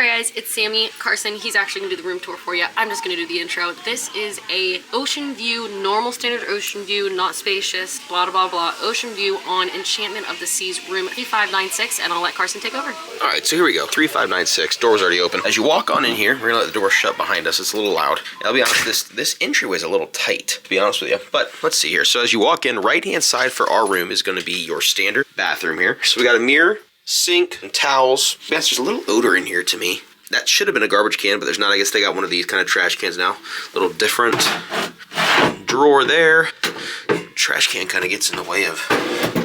Alright guys, it's Sammy. Carson, he's actually gonna do the room tour for you. I'm just gonna do the intro. This is a ocean view, normal standard ocean view, not spacious, blah blah blah, ocean view on Enchantment of the Seas room 3596, and I'll let Carson take over. Alright, so here we go, 3596, door's already open. As you walk on in here, we're gonna let the door shut behind us, it's a little loud. I'll be honest, this entryway is a little tight, to be honest with you. But let's see here, so as you walk in, right hand side for our room is gonna be your standard bathroom here. So we got a mirror, sink, and towels. Yes, there's a little odor in here to me. That should have been a garbage can, but there's not. I guess they got one of these kind of trash cans now. A little different. Drawer there. Trash can kind of gets in the way of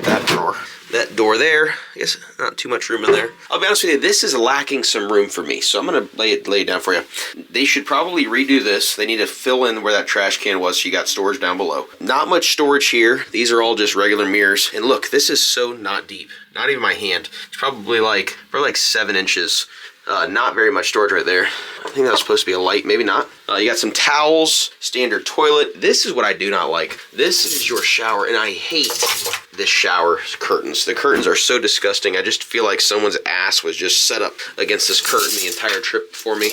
that drawer. That door there, I guess not too much room in there. I'll be honest with you, this is lacking some room for me, so I'm gonna lay it down for you. They should probably redo this. They need to fill in where that trash can was so you got storage down below. Not much storage here. These are all just regular mirrors. And look, this is so not deep. Not even my hand. It's probably like 7 inches. Not very much storage right there. I think that was supposed to be a light, maybe not. You got some towels, standard toilet. This is what I do not like. This is your shower, and I hate this shower curtains. The curtains are so disgusting. I just feel like someone's ass was just set up against this curtain the entire trip before me.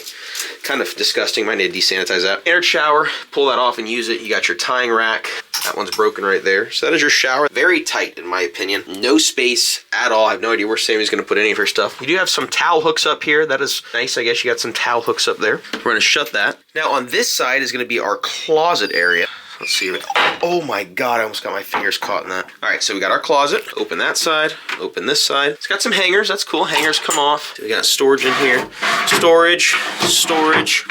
Kind of disgusting. Might need to desanitize that. Air shower, pull that off and use it. You got your tying rack. That one's broken right there. So that is your shower. Very tight in my opinion. No space at all. I have no idea where Sammy's gonna put any of her stuff. You do have some towel hooks up here. That is nice. I guess you got some towel hooks up there. We're gonna shut that. Now on this side is gonna be our closet area. Let's see. Oh my God, I almost got my fingers caught in that. All right, so we got our closet. Open that side, open this side. It's got some hangers, that's cool. Hangers come off. We got storage in here. Storage, storage,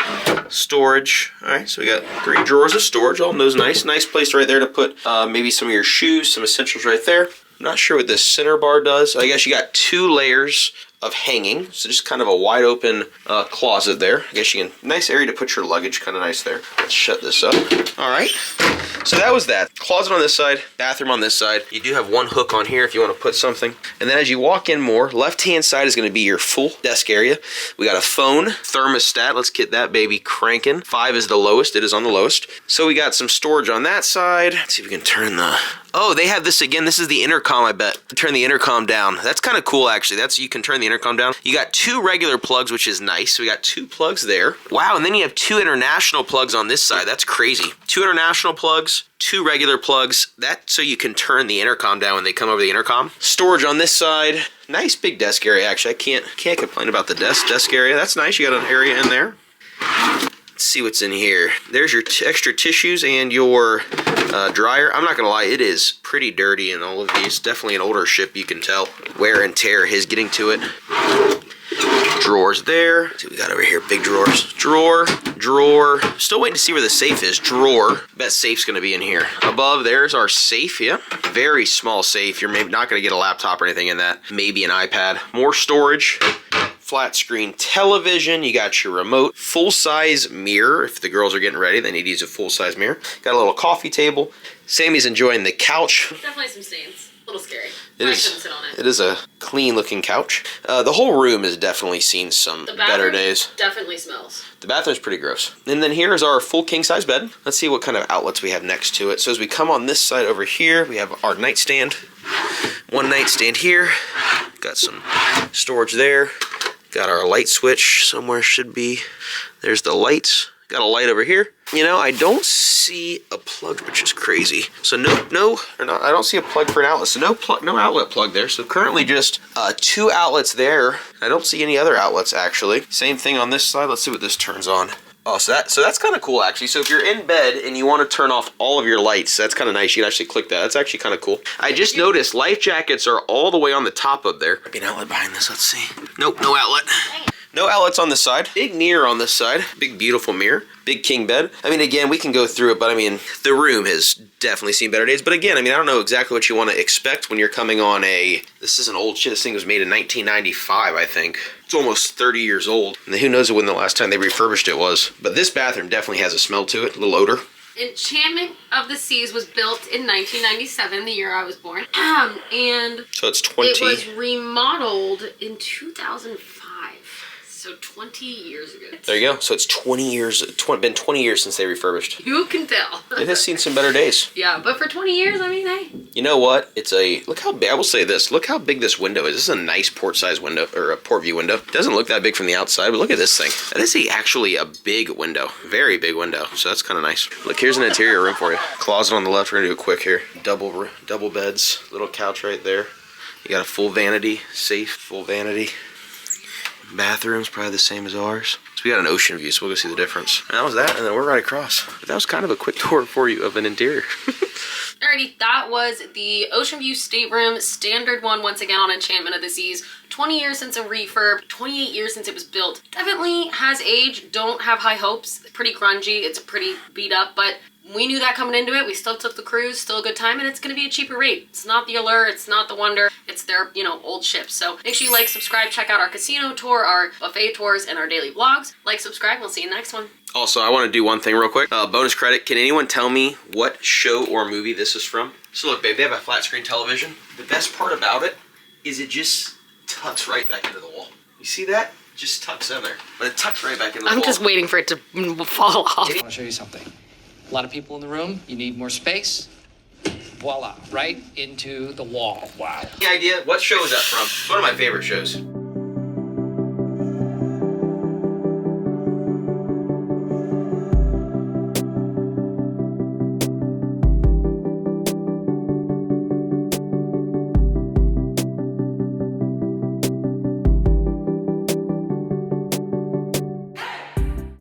storage. All right, so we got 3 drawers of storage, all those nice. Nice place right there to put maybe some of your shoes, some essentials right there. I'm not sure what this center bar does. I guess you got 2 layers of hanging, so just kind of a wide open closet there. I guess you can, nice area to put your luggage, kind of nice there. Let's shut this up. All right, so that was that. Closet on this side, bathroom on this side. You do have 1 hook on here if you want to put something. And then as you walk in more, left-hand side is going to be your full desk area. We got a phone, thermostat. Let's get that baby cranking. 5 is the lowest. It is on the lowest. So we got some storage on that side. Let's see if we can turn the... Oh, they have this again. This is the intercom, I bet. Turn the intercom down. That's kind of cool, actually. You can turn the intercom down. You got 2 regular plugs, which is nice. So we got 2 plugs there. Wow, and then you have 2 international plugs on this side. That's crazy. 2 international plugs, 2 regular plugs. That's so you can turn the intercom down when they come over the intercom. Storage on this side. Nice big desk area, actually. I can't complain about the desk area. That's nice. You got an area in there. Let's see what's in here. There's your extra tissues and your dryer. I'm not gonna lie, it is pretty dirty in all of these. Definitely an older ship, you can tell. Wear and tear is getting to it. Drawers there. Let's see what we got over here. Big drawers. Drawer, drawer. Still waiting to see where the safe is. Drawer. Bet safe's gonna be in here. Above there's our safe. Yeah, very small safe. You're maybe not gonna get a laptop or anything in that. Maybe an iPad. More storage. Flat screen television, you got your remote, full-size mirror. If the girls are getting ready, they need to use a full-size mirror. Got a little coffee table. Sammy's enjoying the couch. Definitely some stains. A little scary. It is a clean-looking couch. The whole room has definitely seen some better days. Definitely smells. The bathroom's pretty gross. And then here's our full king-size bed. Let's see what kind of outlets we have next to it. So as we come on this side over here, we have our nightstand. 1 nightstand here. Got some storage there. Got our light switch somewhere, should be. There's the lights. Got a light over here. You know, I don't see a plug, which is crazy. So I don't see a plug for an outlet. So no outlet plug there. So currently just 2 outlets there. I don't see any other outlets actually. Same thing on this side. Let's see what this turns on. Oh, so that's kind of cool actually. So if you're in bed and you want to turn off all of your lights, that's kind of nice. You can actually click that. That's actually kind of cool. I just noticed life jackets are all the way on the top up there. An outlet behind this, let's see. Nope, no outlet. No outlets on this side. Big mirror on this side. Big beautiful mirror. Big king bed. I mean, again, we can go through it, but I mean, the room has definitely seen better days. But again, I mean, I don't know exactly what you want to expect when you're coming on this is an old shit. This thing was made in 1995, I think. It's almost 30 years old. And who knows when the last time they refurbished it was. But this bathroom definitely has a smell to it, a little odor. Enchantment of the Seas was built in 1997, the year I was born. And so it's 20. It was remodeled in 2005. So 20 years ago. There you go. So it's 20 years, been 20 years since they refurbished. You can tell. It has seen some better days. Yeah, but for 20 years, I mean, hey. You know what? It's a, look how big, I will say this, look how big this window is. This is a nice port size window, or a port view window. It doesn't look that big from the outside, but look at this thing. That is actually a big window, very big window. So that's kind of nice. Look, here's an interior room for you. Closet on the left, we're gonna do it quick here. Double beds, little couch right there. You got a full vanity, safe, full vanity. Bathroom's probably the same as ours. So we got an ocean view, so we'll go see the difference. And that was that, and then we're right across. But that was kind of a quick tour for you of an interior. Alrighty, that was the Ocean View Stateroom, standard one once again on Enchantment of the Seas. 20 years since a refurb, 28 years since it was built. Definitely has aged, don't have high hopes. Pretty grungy, it's pretty beat up, but we knew that coming into it. We still took the cruise, still a good time, and it's gonna be a cheaper rate. It's not the Allure, it's not the Wonder, it's their, you know, old ships. So make sure you like, subscribe, check out our casino tour, our buffet tours, and our daily vlogs. Like, subscribe, we'll see you in the next one. Also, I want to do one thing real quick. Bonus credit. Can anyone tell me what show or movie this is from? So look, babe, they have a flat screen television. The best part about it is it just tucks right back into the wall. You see that? It just tucks in there. But it tucks right back into the wall. I'm just waiting for it to fall off. I want to show you something. A lot of people in the room, you need more space. Voila, right into the wall. Wow. Any idea? What show is that from? It's one of my favorite shows.